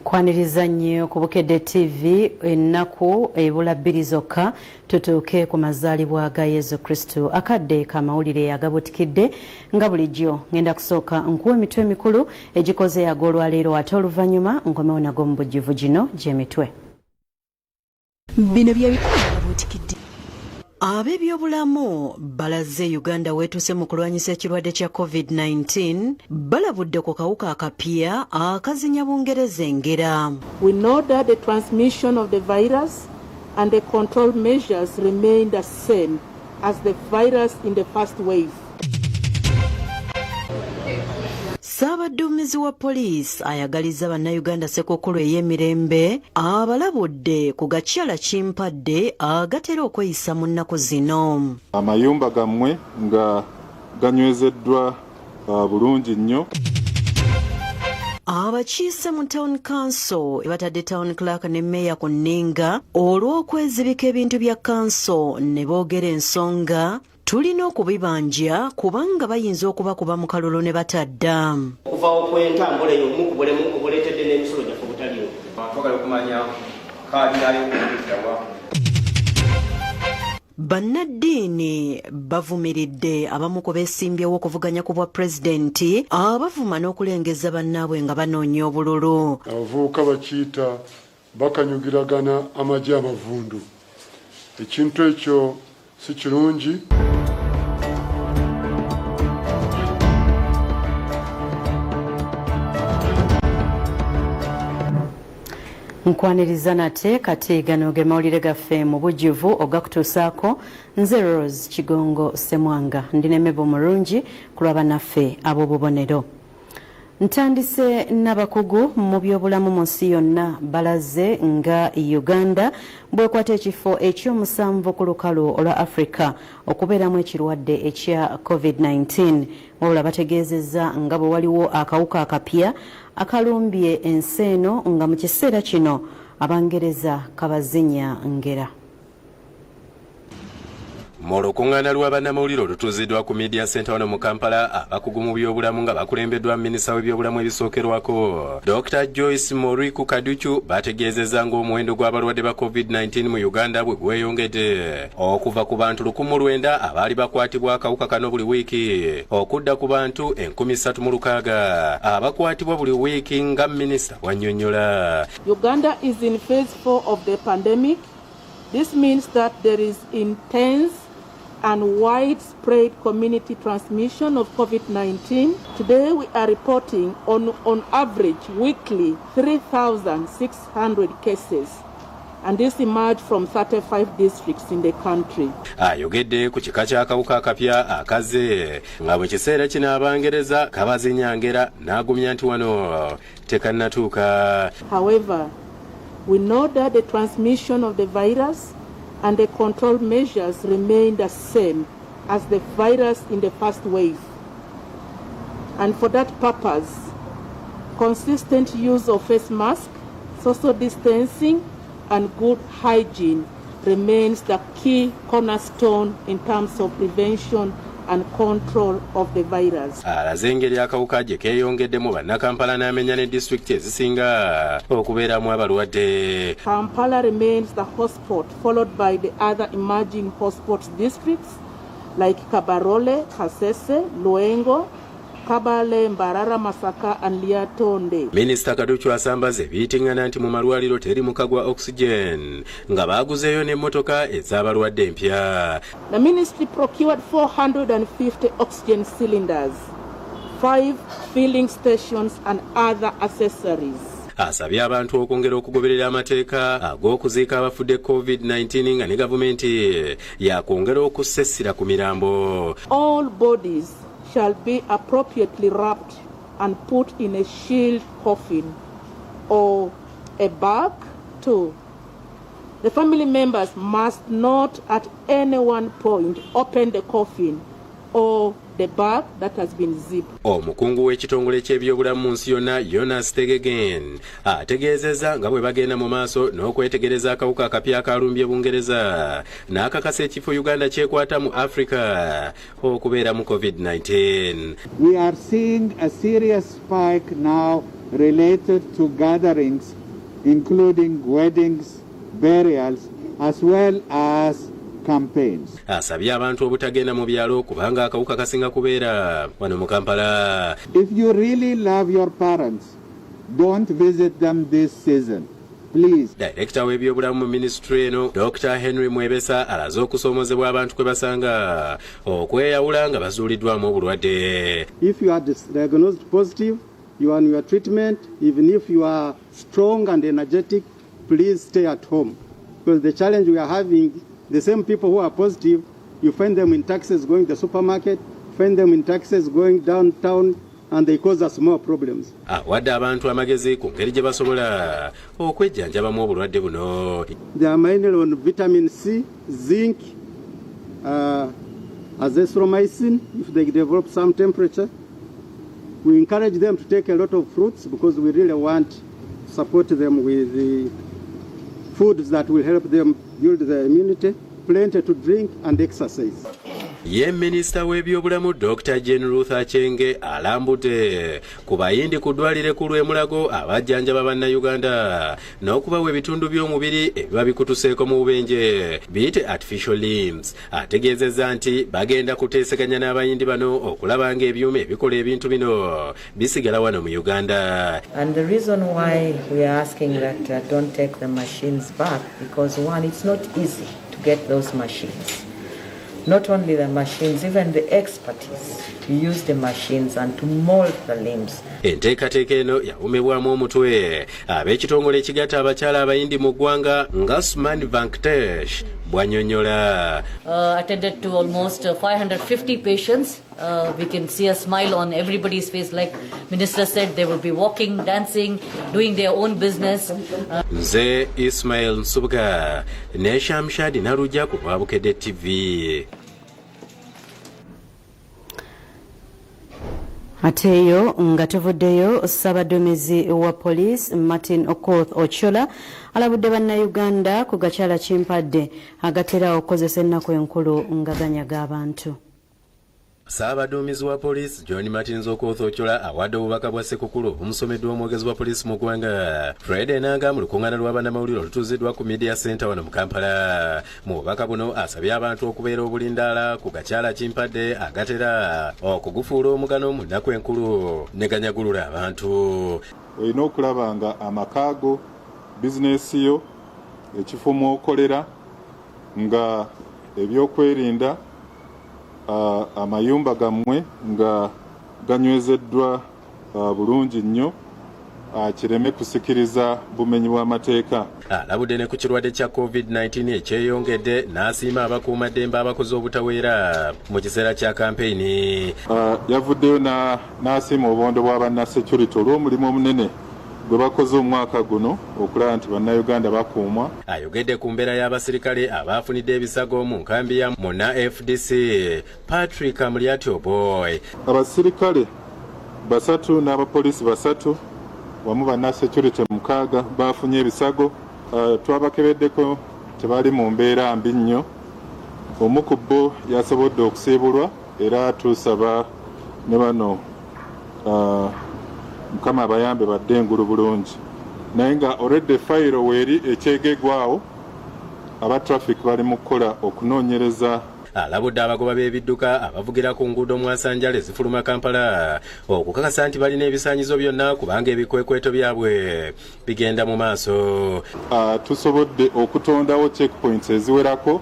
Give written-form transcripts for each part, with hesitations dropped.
Kwaniriza nnyo ku Bukedde TV ennaku ebula bbiri zokka tutuuke ku mazaalibwa ga Yesu Kristo akadde kamawulire agabutikidde nga bulijjo ngenda kusooka nkuwa emitwe mikulu egikoze ag'olwaleero ate oluvannyuma nkomewo nago mu bujjuvu gino gy'emitwe. Bino bye bikulu agabutikidde. Ab'ebyobulamu balaze Uganda weetuse mu kulwanyisa ekirwadde kya COVID-19 balabudde ku kawuka akapya akazinya Bungereza engera. We know that the transmission of the virus and the control measures remain the same as the virus in the first wave. Ssaabadduumizi wa poliisi ayagaliza bannayuganda Ssekukkulu ey'emirembe abalabudde ku gakyala kimpadde agatera okweyisa mu nnaku zino. Amayumba gammwe nga ganywezeddwa bulungi nnyo. Abakiise mu Town Council batadde Town Clerk ne Meya ku nninga olw'okwezibika ebintu bya council ne boogera ensonga tulina okubibanja kubanga bayinza okubakuba mu kalulu ne batadda. Okuva okw'entambula eyo omukubulemu obuleetedde n'emisolo gyaffe butaliwo. Twagala okumanya kaadi yayo okuyitawa. Bannaddiini bavumiridde abamu ku beesimbyewo okuvuganya ku bwa pulezidenti abavuma n'okulengeza bannaabwe nga banoonya obululu. Abavubuka bakiyita bakanyugiragana amagye amavundu. Ekintu ekyo si kirungi. Nkwaniriza nate kati gano ge mawulire gaffe mu bujjuvu ogakutuusaako nze Rose Kigongo Ssemwanga ndinemebo mulungi kulaba naffe ab'obubonero. Ntandise n'abakugu mu byobulamu mu nsi yonna balaze nga Uganda bwekwata ekifo eky'omusanvu ku lukalu olwa Africa okubeeramu ekirwadde ekya COVID-19 wabula bategeezezza nga bwe waliwo akawuka akapya akalumbye ensi eno nga mu kiseera kino Abangereza kabazinya ngera. Mu lukuŋŋaana lwa bannamawulire olutuuziddwa ku Media Center wano mu Kampala abakugu mu byobulamu nga bakulembeddwa minisita w'ebyobulamu ebisookerwako Dr. Joyce Moriku Kaduchu bategeezezza ng'omuwendo gw'abalwadde ba COVID-19 mu Uganda bwe gweyongedde okuva ku bantu 1,900 abaali bakwatibwa akawuka kano buli wiiki okudda ku bantu 36,000 abakwatibwa buli wiiki nga minisita bw'annyonnyola. Uganda is in phase 4 of the pandemic. This means that there is intense and widespread community transmission of COVID-19. Today we are reporting on average weekly 3,600 cases. And this emerged from 35 districts in the country. Ayogedde ku kika ky'akawuka akapya akaze nga bwe kiseera kino Abangereza kabazinya ngera n'agumya nti wano tekannatuuka. However, we know that the transmission of the virus and the control measures remain the same as the virus in the first wave. And for that purpose, consistent use of face masks, social distancing, and good hygiene remains the key cornerstone in terms of prevention and control of the virus. Alaze engeri akawuka gye keeyongedde mu bannakampala n'amenya ne disitulikiti ezisinga okubeeramu abalwadde. Kampala remains the hotspot, followed by the other emerging hotspot districts like Kabarole, Kasese, Luengo, Kabale, Mbarara, Masaka and Liatonde. Minisita Kaduchu asambaze ebiyitiŋŋana nti mu malwaliro teri mukagwa oxygen nga baaguzeeyo n'emmotoka ez'abalwadde empya. The ministry procured 450 oxygen cylinders, 5 filling stations and other accessories. Asabye abantu okwongera okugoberera amateeka ag'okuziika abafudde COVID-19 nga ne gavumenti yakwongera okussessira ku mirambo. All bodies shall be appropriately wrapped and put in a shield coffin or a bag too. The family members must not at any one point open the coffin or the bag that has been zipped. Omukungu w'ekitongole ky'ebyobulamu mu nsi yonna Jonas Tegegen ategeezezza nga bwe bagenda mu maaso n'okwetegereza akawuka akapya akalumbye Bungereza n'akakasa ekifo Uganda kyekwata mu Africa okubeera mu COVID-19. We are seeing a serious spike now related to gatherings including weddings, burials, as well as campaigns. Asabye abantu obutagenda mu byalo kubanga akawuka kasinga kubeera wano mu Kampala. If you really love your parents, don't visit them this season. Please. Director w'ebyobulamu mu ministry eno Dr. Henry Mwebesa alaze okusoomozebwa abantu kwe basanga okweyawula nga bazuuliddwamu obulwadde. If you are diagnosed positive, you are on your treatment, even if you are strong and energetic, please stay at home. Because the challenge we are having, the same people who are positive, you find them in taxis going to the supermarket, find them in taxis going downtown, and they cause us more problems. Awadde abantu amagezi ku ngeri gye basobola okwejjanjabamu obulwadde buno. They are mainly on vitamin C, zinc, azithromycin if they develop some temperature. We encourage them to take a lot of fruits because we really want to support them with the foods that will help them build their immunity, plenty to drink and exercise. Ye Minisita w'ebyobulamu Dr. Jane Ruth Achenge alambudde ku bayindi ku ddwaliro ekkulu e Mulago abajjanjaba bannayuganda n'okubawa ebitundu by'omubiri ebiba bikutuseeko mu bubenje biyite artificial limbs. Ategeezezza nti bagenda kuteeseganya n'abayindi bano okulaba ng'ebyuma ebikola ebintu bino bisigala wano mu Uganda. And the reason why we are asking that don't take the machines back, because one, it's not easy to get those machines. Not only the machines, even the expertise. You use the machines and to mold the limbs. Enteekateeka eno yawumibwamu omutwe ab'ekitongole ekigatta abakyala abayindi mu ggwanga nga Suman Venkatesh bw'annyonnyola. Attended to almost 550 patients. We can see a smile on everybody's face. Like Minister said, they will be walking, dancing, doing their own business. Nze Ismail Nsubuga ne Shamshadi Narujja ku Bwabukedde TV. Ate eyo nga tuvuddeyo Ssaabaduumizi wa poliisi Martin Okoth Ochola alabudde bannayuganda ku gakyala kimpadde agatera okukozesa ennaku enkulu nga ganyaga abantu. Ssaabaduumizi wa poliisi John Martin Okoth Ochola awadde obubaka bwa Ssekukkulu obumusomeddwa omwogezi wa poliisi mu ggwanga Fred Enanga mu lukuŋŋaana lwa bannamawulire olutuuziddwa ku Media Center wano mu Kampala. Mu bubaka buno asabye abantu okubeera obulindaala ku gakyala kimpadde agatera okugufuula omugano mu nnaku enkulu ne ganyagulula abantu. Olina okulaba nga amakaago, bizinesi yo, ekifo mw'okolera, nga ebyokwerinda amayumba gammwe nga ganywezeddwa bulungi nnyo kireme kusikiriza bumenyi bw'amateeka. Alabudde ne ku kirwadde kya COVID-19 ekyeyongedde n'asiima abakuumaddembe abakoze obutaweera mu kiseera kya kampeyini. Yavuddeyo n'asiima obubondo bwa bannasecurity olw'omulimu omunene gwe bakoze omwaka guno okulaba nti bannayuganda bakuumwa. Ayogedde ku mbeera y'abasirikale abaafunidde ebisago mu nkambi ya Muna FDC Patrick Amulyati Oboy. Abasirikale 3 n'abapoliisi 3 wamu bannasecurity 6 baafunye ebisago. Twabakebeddeko tebali mu mbeera mbi nnyo. Omu ku bo yasobodde okusiibulwa era tusaba ne bano Mukama abayambe badde engulu bulungi. Naye nga already fayiro weeri ekyegegwawo aba traffic bali mu kukola okunoonyereza. Alabudde abagoba b'ebidduka abavugira ku nguudo mwasanjala ezifuluma Kampala okukakasa nti balina ebisaanyizo byonna kubanga ebikwekweto byabwe bigenda mu maaso. Tusobodde okutondawo checkpoints eziwerako.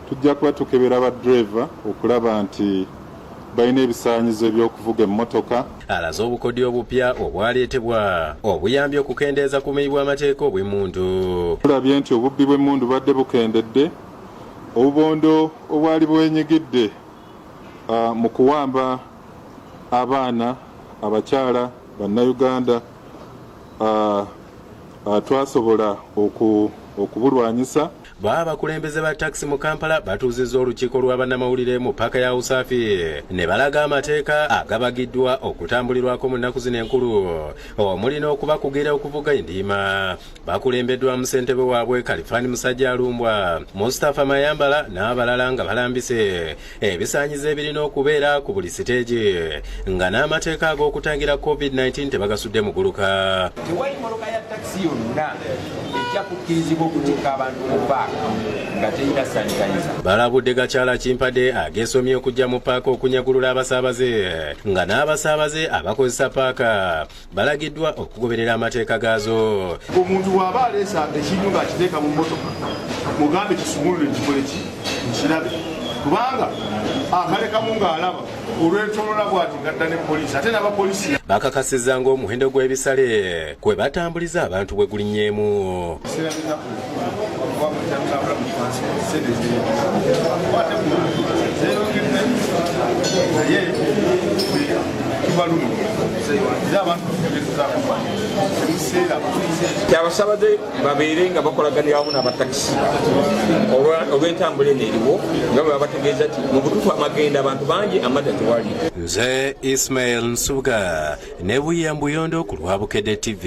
Tujja kuba tukebera badriver okulaba nti balina ebisaanyizo eby'okuvuga emmotoka. Alaze obukodyo obupya obwaleetebwa obuyambye okukendeeza ku bumenyi bw'amateeka obw'emmundu. Tulabye nti obubbi bw'emmundu badde bukendedde. Obubondo obwali bwenyigidde mu kuwamba abaana abakyala bannayuganda twasobola okubulwanyisa. abakulembeze ba taxi mu Kampala batuuzizza olukiiko lwa bannamawulire mu paaka ya Usaafi ne balaga amateeka agabagiddwa okutambulirwako mu nnaku zino enkulu omuli n'okubakugira okuvuga endiima. Bakulembeddwa mu ssentebe waabwe Kalifani Musajja Alumbwa, Mustafa Mayambala n'abalala nga balambise ebisaanyizo ebirina okubeera ku buli siteegi nga n'amateeka ag'okutangira COVID-19 tebagasudde mu guluka. Tewali mmotoka ya takisi yonna ejja kukkirizibwa okuteeka abantu mu paaka nga terina sanitayiza. Balabudde Gakyala Kimpadde ageesomye okujja mu paaka okunyagulula abasaabaze nga n'abasaabaze abakozesa paaka balagiddwa okugoberera amateeka gaazo. Omuntu bw'aba aleesa ekintu ng'akiteeka mu mmotoka mugambe kisumulule kikole ki nkirabe kubanga akalekamu ng'alaba olw'entolola bw'ati ngadda ne poliisi ate n'abapoliisi bakakasizza ng'omuwendo gw'ebisale kwe batambuliza abantu bwe gulinnyeemu. Abasaabaze babeere nga bakolaganira wamu n'abatakisi olw'entambula eno eriwo nga bwe babategeeza nti mu butuufu amagenda abantu bangi amadda tewali. Nze Ismail Nsubuga ne William Buyondo ku Lwabukedde TV.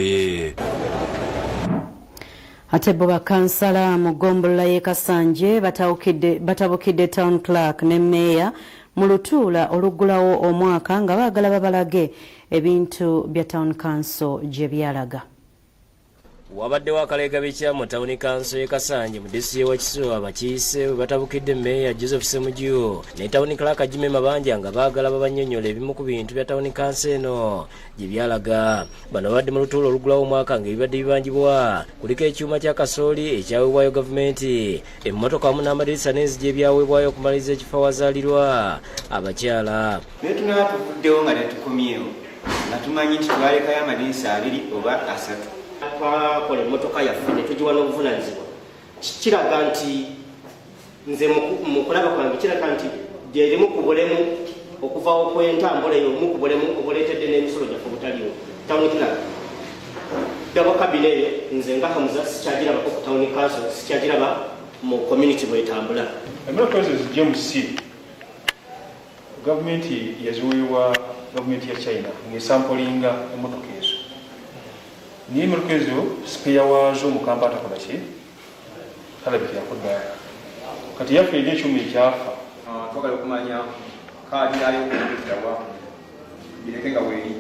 Ate bo bakansala mu ggombolola y'e Kasanje batabukidde town clerk ne meeya mu lutuula oluggulawo omwaka nga baagala babalage ebintu bya town council gye byalaga. Wabaddewo akaleegabikya mu tawuni kanso y'e Kasanje mu disitulikiti wa Kisulo abakiise bwe batabukidde meeya Joseph Semujju ne tawuni clerk Jimmy Mabanja nga baagala babannyonnyola ebimu ku bintu bya tawuni kanso eno gye byalaga. Bano babadde mu lutuula olugulawo omwaka ng'ebibadde bibanjibwa kuliko ekyuma kya kasooli ekyaweebwayo gavumenti, emmotoka wamu n'amadirisa n'enzigi ebyaweebwayo okumaliriza ekifo awazaalirwa abakyala. Naye tunaba tuvuddewo nga tetukomyewo nga tumanyi nti twalekayo amadirisa 2 oba 3. Twakola emmotoka yaffe ne tugiwa n'obuvunaanyizibwa. Kiraga nti nze mu kulaba kwange kiraga nti gyerimu ku bulemu okuvawo kw'entambula eyo mu ku bulemu obuleetedde n'emisolo gyaffe obutaliwo. Tawuni clerk dabo kabine eyo nze nga Hamuza sikyagirabako ku tawuni council, sikyagiraba mu community bw'etambula. Emmotoka ezo zijja mu si gavumenti yaziweebwa gavumenti ya China ng'esampolinga emmotoka ezo. Niye emmotoka ezo sipeya waazo mu Kampala takola ki talabikira kuddayo kati yaffe eri ekyuma ekyafa. Twagala okumanya kaadi yayo okuyitawa bireke nga weeri.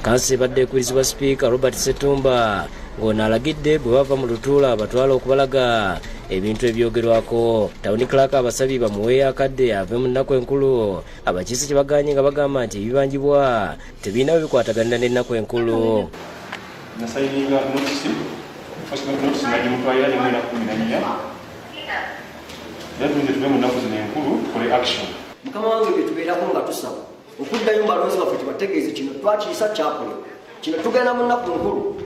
Kansi ebadde ekubirizibwa sipiika Robert Setumba ng'ono alagidde bwe bava mu lutuula batwala okubalaga ebintu ebyogerwako. Tawuni clerk abasabye bamuweeyo akadde ave mu nnaku enkulu. Abakiise kye baganye nga bagamba nti ebibanjibwa tebirina bikwataganira n'ennaku enkulu. Nasayininga notisi first notice najimutwalira ne mwina 14 yatunze tuve mu nnaku zino enkulu tukole action. Mukama wange bye tubeerako nga tusaba okuddayo balonzi baffe tubategeeze kino twakiyisa kyakole kino tugenda mu nnaku nkulu.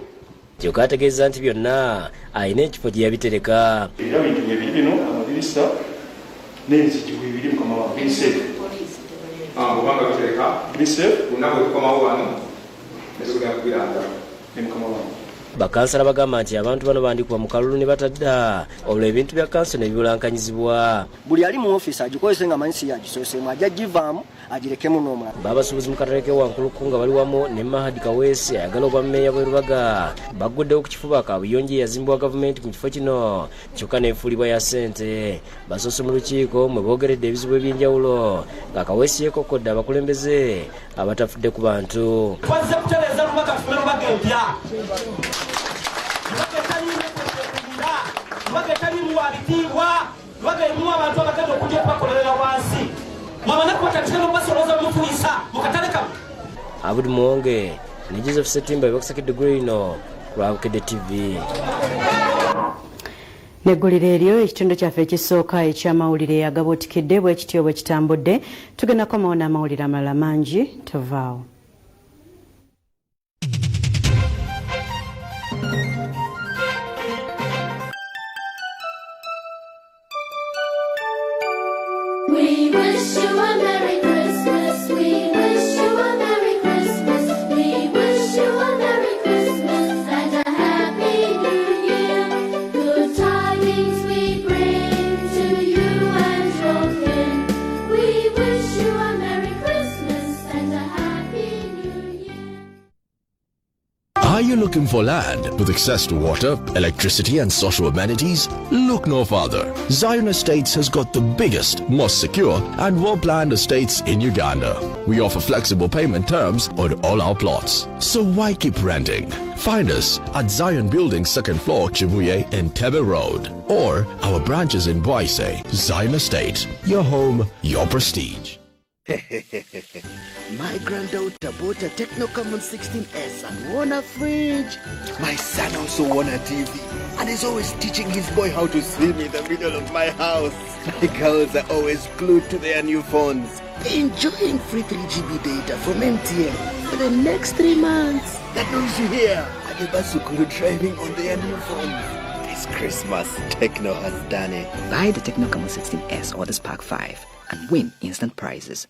Kyokka ategeeza nti byonna alina ekifo gye yabitereka. Era bintu bibiri bino amadirisa n'enzigi bibiri mukama wange biseefu. Kubanga bitereka biseefu unabwe tukomawo wano nesogera kubiranga. Bakansala bagamba nti abantu bano bandikuba mu kalulu ne batadda olwo ebintu bya kanso ne bibulankanyizibwa. Buli ali mu office agikozese nga manyi si yagisoseemu ajja givaamu agirekemu n'omulala. Babasuubuzi mu katereke wankuluku nga bali wamu ne Mahadi Kaweesi ayagala obwa mmeeya bwe Lubaga bagguddewo ku kifuba kaabuyonjo eyazimbibwa gavumenti mu kifo kino kyokka n'efuulibwa ya ssente. Basoose mu lukiiko mwe boogeredde ebizibu eby'enjawulo nga Kaweesi yeekokkodde abakulembeze abatafudde ku bantu. Twazze kutereeza Lubaga tufume Lubaga empya. Lubaga etalimu wabitiibwa, Lubaga erimu abantu abagenda okujja okubakolerera wansi. Mwamanya kubatatira mubasoloza bamufuyisa mukatale kamu. Abudi Muwonge ne Joseph Setimba bebakusakidde gulu lino ku Lwabukedde TV. Neggulira eryo ekitundu kyaffe ekisooka eky'amawulire agabuutikidde bwe kityo bwe kitambudde tugenda komawo n'amawulire amalala mangi tovaawo. We wish you a Merry Christmas. We wish you a Merry Christmas. We wish you a Merry Christmas and a Happy New Year. Good tidings we bring. Looking for land with access to water, electricity and social amenities? Look no farther. Zion Estates has got the biggest, most secure and well-planned estates in Uganda. We offer flexible payment terms on all our plots. So why keep renting? Find us at Zion Building 2nd floor, Chibuye and Tebe Road, or our branches in Boise. Zion Estate, your home, your prestige. My granddaughter bought a Techno Common 16S and won a fridge. My son also won a TV and is always teaching his boy how to swim in the middle of my house. My girls are always glued to their new phones, enjoying free 3GB data from MTN for the next 3 months. That means you hear Adebasukuru driving on their new phones. This Christmas, Techno has done it. Buy the Techno Common 16S or the Spark 5 and win instant prizes.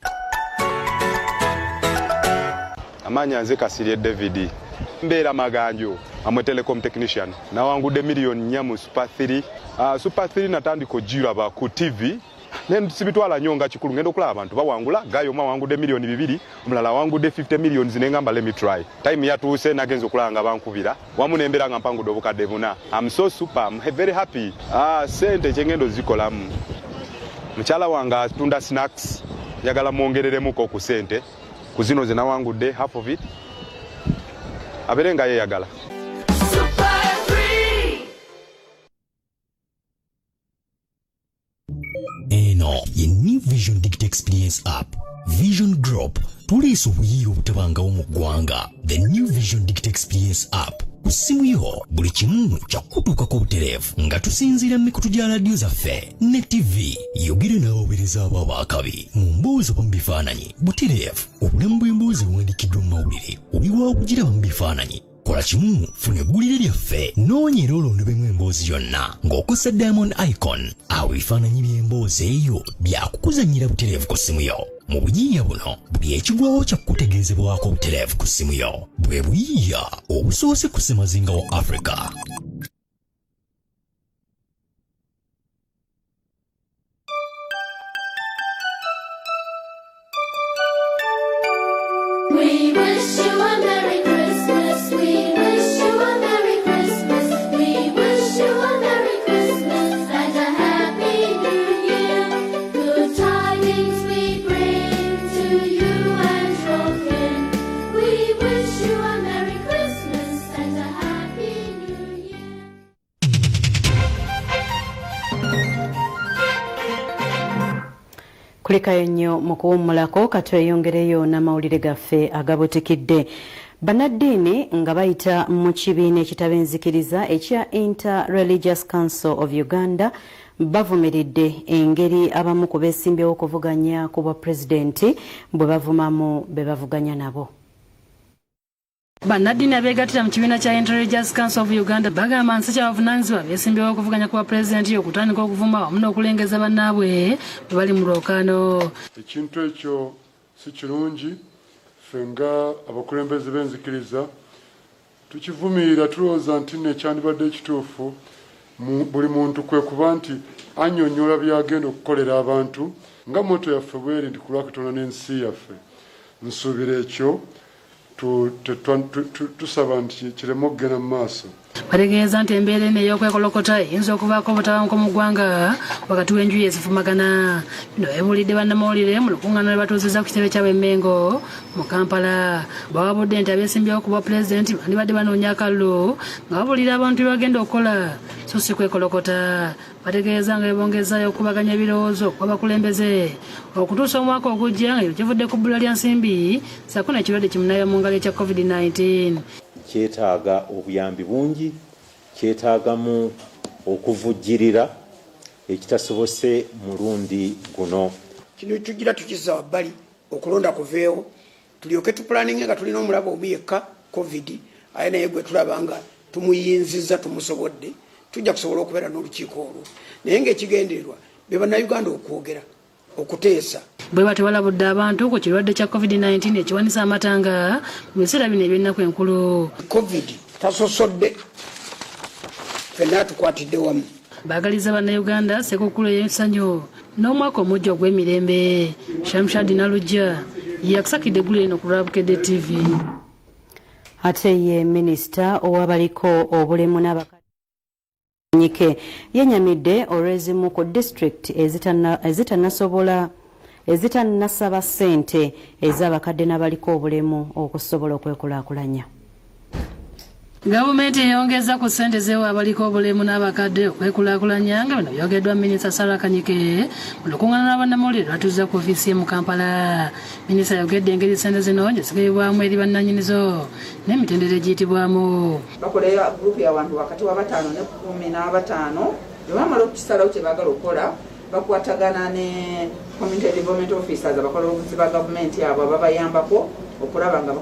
Amanya nze Kasirye David mbeera maganjo amwe telecom technician na wangu de million nyamu Super 3 Super 3 natandiko jiraba ku TV ne sibitwala nyonga kikulu ngendo kula abantu bawangula gayo wangu de million 2 omulala wangu de 50 million zinengamba let me try time yatuuse nagenzo kulanga bankubira wamunembera nga mpangu dobuka devuna. I'm so super, I'm very happy. Sente chengendo zikolamu mchala wanga tunda snacks yagala mwongereremuko ku sente kuzino zina wangu de half of it aberenga ye yagala. Eno ye New Vision Digital Experience app Vision Group tuliso buyiyo butabanga mu gwanga. The New Vision Digital Experience app kusimu yo buli kimu kyakutuuka ko butereevu nga tusinziira mikutu gya radio zaffe ne TV yogere n'abaweereza abo abakabi mu mboozi mu bifaananyi butereevu obulamu bw'emboozi buwandiikiddwa mu mawulire oli waakugiraba mu bifaananyi. Kola kimu funa eggulire lyaffe noonyera olondebemu emboozi yonna ng'okosa diamond icon awo ebifaananyi by'emboozi eyo byakukuzannyira butereevu ku ssimu yo. Mu buyiiya buno buli ekigwawo kyakutegeezebwako butereevu ku ssimu yo bwe buyiiya obusoose ku ssemazinga wa Africa. We wish you a Merry Christmas. We wish you a Merry Christmas. We wish you a Merry Christmas and a Happy New Year. Good tidings we bring to you and your kin. We wish you a Merry Christmas and a Happy New Year. Kulikayo nnyo mu kuwummulako katweyongereyo n'amawulire gaffe agabutikidde. Bannaddiini nga bayita mu kibiina ekitabenzikiriza ekya Inter-Religious Council of Uganda bavumiridde engeri abamu ku beesimbyewo okuvuganya ku bwa pulezidenti bwe bavumamu be bavuganya nabo. Bannaddiini abeegattira mu kibiina kya Inter-Religious Council of Uganda bagamba nsi kyabavunaanyizibwa beesimbyewo okuvuganya ku bwa pulezidenti okutandika okuvuma wamu n'okulengeza bannaabwe bwe bali mu lwokaano. Ekintu ekyo si kirungi, ffe nga abakulembeze b'enzikiriza tukivumirira tulowooza nti nekyandibadde ekituufu buli muntu kwe kuba nti annyonnyola byagenda okukolera abantu nga moto yaffe bweri nti ku lwa Katonda n'ensi yaffe. Nsuubira ekyo tusaba nti kireme okugenda mu maaso. Bategeeza nti embeera eno ey'okwekolokota eyinza okuvaako obutabanguko mu ggwanga wakati w'enjuyi ezifumagana. Bino beebuulidde bannamawulire mu lukuŋŋaana lwe batuuzizza ku kitebe kyabwe Mengo mu Kampala. Bawabudde nti abeesimbyewo ku bwa pulezidenti bandibadde banoonya akalulu nga babuulira abantu bye bagenda okukola so si kwekolokota. Bategeeza nga bebongezaayo okubaganya ebirowoozo kw'abakulembeze okutuusa omwaka ogujja nga kivudde ku bbula lya nsimbi ssaako n'ekirwadde kimunayo mu ngalo ekya COVID-19. Kyetaaga obuyambi bungi, kyetaagamu okuvujjirira ekitasobose mulundi guno. Kino tugira tukiza wabbali okulonda kuveewo tulyoke tupulaninge nga tulina omulabo omu yekka COVID aye naye gwe tulaba nga tumuyinziza tumusobodde tujja kusobola okubeera n'olukiiko olwo naye ng'ekigendererwa be bannayuganda okwogera okuteesa. Bwe batyo balabudde abantu ku kirwadde kya COVID-19 ekiwanisa amatanga mu biseera bino eby'ennaku enkulu. COVID tasosodde ffenna tukwatidde wamu. Baagaliza bannayuganda Ssekukkulu ey'ensanyu n'omwaka omujja ogw'emirembe. Shamshad Nalujja yakusakidde eggulu eno ku Lwabukedde TV. ate ye minisita owabaliko obulemu n'abakanyike yenyamidde olw'ezimu ku disitulikiti ezitanasaba ssente ez'abakadde n'abaliko obulemu okusobola okwekulaakulanya. Gavumenti eyongeza ku ssente z'ewa abaliko obulemu n'abakadde okwekulaakulanya nga bino byogeddwa minisita Sarah Kanyike mu lukungaana lw'abannamawulire lwatuuza ku ofiisi ye mu Kampala. Minisita yogedde engeri ssente zino gye zigabibwamu eri bannannyinizo n'emitendera egiyitibwamu. Bakolera gurupu y'abantu wakati wa 5 ne 15 bwe bamala okukisalawo kye baagala okukola bakwatagana ne community development officers abakola obuvuzi ba gavumenti abo ababayambako okulaba nga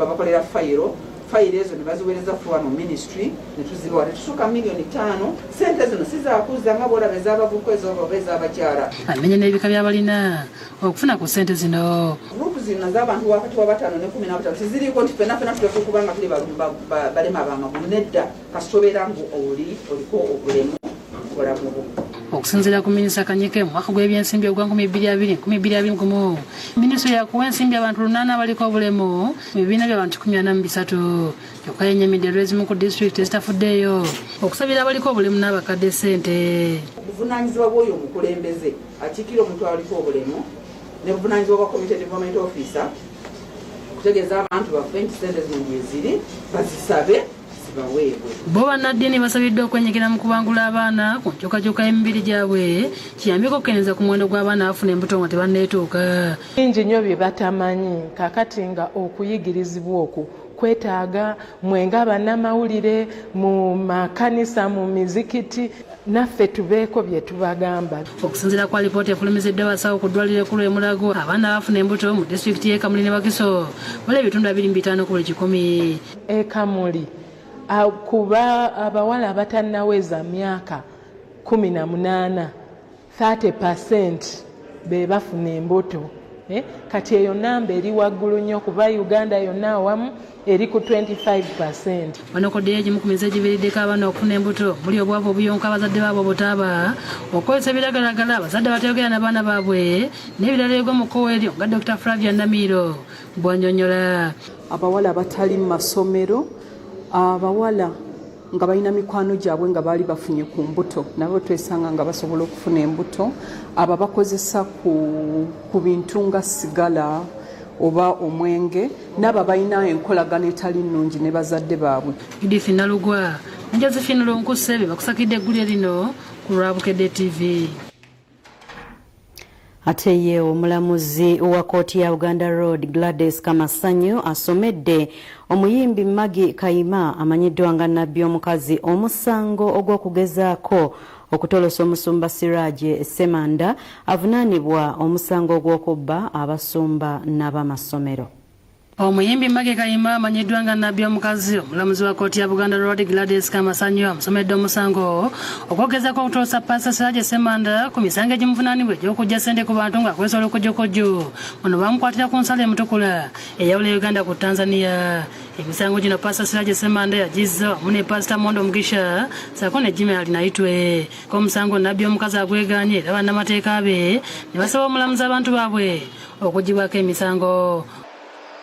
babakolera fayiro ezo ne baziweereza wano ministry ne tuzibawa tetusuka miliyoni 5. Ssente zino sizaakuza nga bw'olaba ez'abavubuka ez'oba ez'abakyala. Amenya n'ebika by'abalina okufuna ku ssente zino. Gurupu zino z'abantu wakati wa 5 ne 15 teziriiko nti ffenna tuleke okuba nga tuli balema abamagulu nedda kasitobera ngu oliko obulemu obulamu bwo. Okusinziira ku minisita Kanyike mu mwaka gw'ebyensimbi ogwa 2020 minisitule yakuwa ensimbi abantu 8 abaliko obulemu mu bibiina by'abantu 43 kyokka yenyamidde olw'ezimu ku disitulikiti ezitafuddeeyo okusabira abaliko obulemu n'abakadde ssente. Obuvunaanyizibwa bw'oyo omukulembeze akiikira omuntu abaliko obulemu ne buvunaanyizibwa bwa community development officer kutegeeza abantu baffe nti ssente zino gyeziri bazisabe. Bo bannaddiini basabiddwa okwenyigira mu kubangula abaana ku nkyukakyuka y'emibiri gyabwe kiyambeko okukendeeza ku muwendo gw'abaana abafuna embuto nga tebanneetuuka. Bingi nnyo bye batamanyi kaakati nga okuyigirizibwa okwo kwetaaga mwenga bannamawulire mu makanisa mu mizikiti naffe tubeeko bye tubagamba. Okusinziira kwa lipoota efulumiziddwa abasawo ku ddwaliro ekkulu e Mulago abaana abafuna embuto mu disitulikiti y'e Kamuli ne Wakiso bali ebitundu 2.5 ku buli 100. E Kamuli kuba abawala abatannaweza myaka 18 30% be bafuna embuto. Kati eyo namba eri waggulu nnyo kuba Uganda yonna awamu eri ku 25%. Wano koddeyo egimu ku mize egiviiriddeko abaana okufuna embuto muli obwavu obuyonka abazadde baabwe butaaba okozesa ebiragalagala abazadde batayogera n'abaana baabwe n'ebirala ebigwa mu kkowa eryo nga Dr. Flavia Ndamiro bw'annyonnyola. Abawala abatali mu masomero abawala nga balina mikwano gyabwe nga baali bafunye ku mbuto nabo twesanga nga basobola okufuna embuto abo bakozesa ku bintu nga sigala oba omwenge n'abo balina enkolagano etali nnungi ne bazadde baabwe. Judith Nalugwa ne Josephine Lonkusse bakusakidde eggulire lino ku Lwabukedde TV. Ate ye omulamuzi wa kkooti ya Uganda Road Gladys Kamasanyu asomedde omuyimbi Maggie Kayima amanyiddwa nga Nabbi omukazi omusango ogw'okugezaako okutolosa omusumba Siraje Semanda avunaanibwa omusango ogw'okubba abasumba n'abamasomero. Omuyimbi Maggie Kayima amanyiddwa nga Nabbi omukazi omulamuzi wa kkooti ya Buganda Road Gladys Kamasanyu amusomedde omusango okwogezaako okutolosa Pastor Siraje Semanda ku misango egimuvunaanibwa egy'okujja ssente ku bantu ng'akozesa olukojjokojjo. Ono bamukwatira ku nsalo emutukula eyawula Uganda ku Tanzania. Emisango gino Pastor Siraje Semanda yagizza wamu ne Pastor Mondo Mugisha ssaako ne Jimmy Alinayitwe. K'omusango Nabbi omukazi agwegaanye era bannamateeka be ne basaba omulamuzi abantu baabwe okugibwako emisango.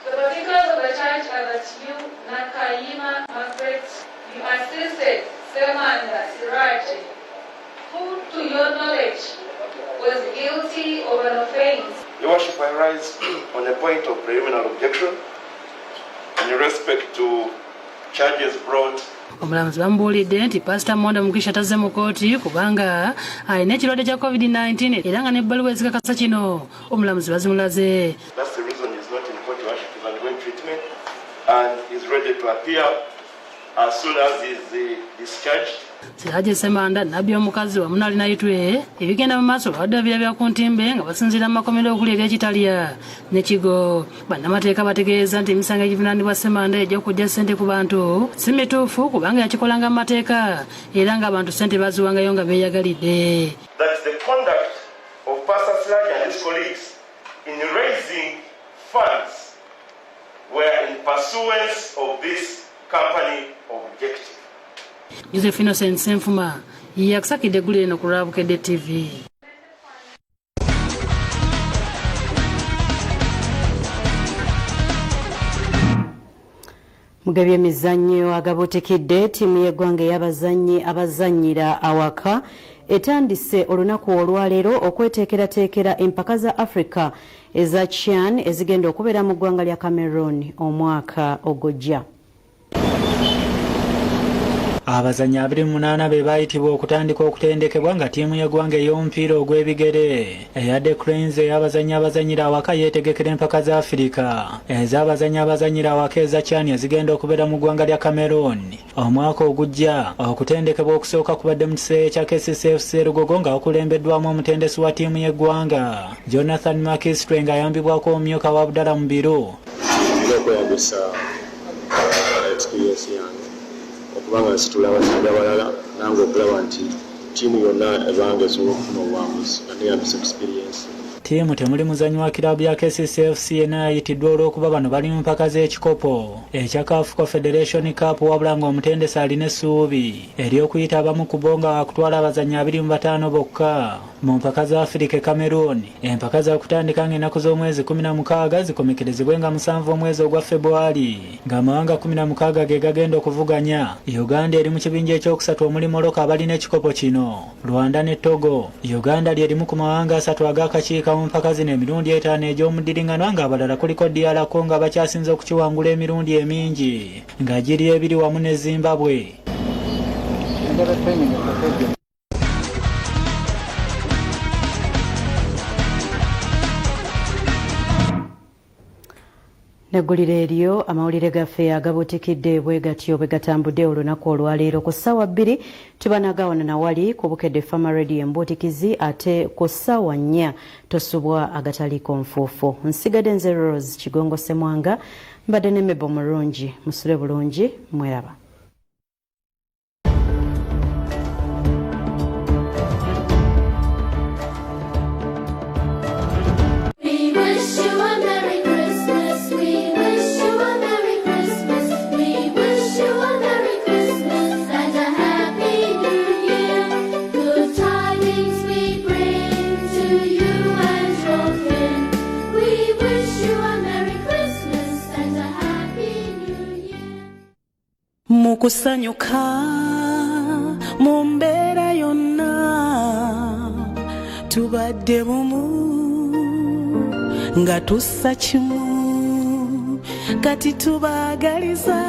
The particulars of the charge are that you, Nakayima Margaret, you assisted Semanda Siraje, who to your knowledge was guilty of an offense. Your Worship, I rise on a point of preliminary objection in respect to charges brought. Omulamuzi bamubuulidde nti Pastor Mondo Mugisha tazze mu kkooti kubanga alina ekirwadde kya COVID-19 era nga n'ebbaluwa ezikakasa kino omulamuzi bazimulaze. That's the reason he's not in court, Your Worship, he's undergoing treatment and he's ready to appear as soon as he's discharged. Siraje Semanda Nabbi omukazi wamu n'Alinayitwe ebigenda mu maaso lwadde birabira ku ntimbe nga basinziira mu makomero okuleeta ekitalya n'ekigo. Bannamateeka bategeeza nti emisango egivunaanibwa Semanda egy'okujja ssente ku bantu si mituufu kubanga yakikolanga mu mateeka era ng'abantu ssente baziwangayo nga beeyagalidde. That the conduct of Pastor Siraje and his colleagues in raising funds were in pursuance of this company objective. Joseph Innocent Senfuma yakusakidde eggulire lino ku Lwabukedde TV. Mugabi emizannyo agabutikidde ttiimu y'eggwanga ey'abazannyi abazannyira awaka etandise olunaku olwaleero okweteekerateekera empaka za Africa eza CHAN ezigenda okubeera mu ggwanga lya Cameroon omwaka ogujja. Abazannyi 28 be baayitibwa okutandika okutendekebwa nga ttiimu y'eggwanga ey'omupiira ogw'ebigere eya The Cranes ey'abazannyi abazannyira awaka yeetegekera empaka za Afirika ez'abazannyi abazannyira awaka eza CHAN ezigenda okubeera mu ggwanga lya Cameroon omwaka ogujja. Okutendekebwa okusooka kubadde mu kiseera kya KCCA Lugogo nga okulembeddwamu omutendesi wa ttiimu y'eggwanga Jonathan Makistre ng'ayambibwako omumyuka wa Abdallah Mubiru. Okubanga situla abasajja abalala nange okulaba nti ttiimu yonna ebanga esobola okufuna obuwanguzi nga neyambisa experience. Ttiimu temuli muzannyi wa kiraabu ya KCCFC yena ayitiddwa olw'okuba bano bali mu mpaka z'ekikopo ekya CAF Confederation Cup wabula ng'omutendesi alina essuubi ery'okuyita abamu ku bo nga wakutwala abazannyi 25 bokka mu mpaka za Afirika e Cameroon. Empaka za kutandika ng'ennaku z'omwezi 16 zikomekerezebwe nga 7 omwezi ogwa Februari ng'amawanga 16 ge gagenda okuvuganya. Uganda eri mu kibinja ekyokusatu omuli Morocco abalina ekikopo kino, Rwanda ne Togo. Uganda lyerimu ku mawanga 3 ag'akakiika mu mpaka zino emirundi 5 egy'omuddiringanwa ng'abalala kuliko DR Congo abakyasinze okukiwangula emirundi emingi nga giri 2 wamu ne Zimbabwe. Neggulira eryo amawulire gaffe agabutikidde bwe gatyo bwe gatambudde olunaku olwaleero ku ssaawa 2 tubanagawana nawali ku Bukedde Farmer Radio embutikizi ate ku ssaawa 4 tosubwa agataliiko nfuufu. Nsigadde nze Rose Kigongo Semwanga mbadde ne Mebo Mulungi. Musule bulungi mweraba. Mukusanyuka mu mbeera yonna tubadde bumu nga tussa kimu kati tubaagaliza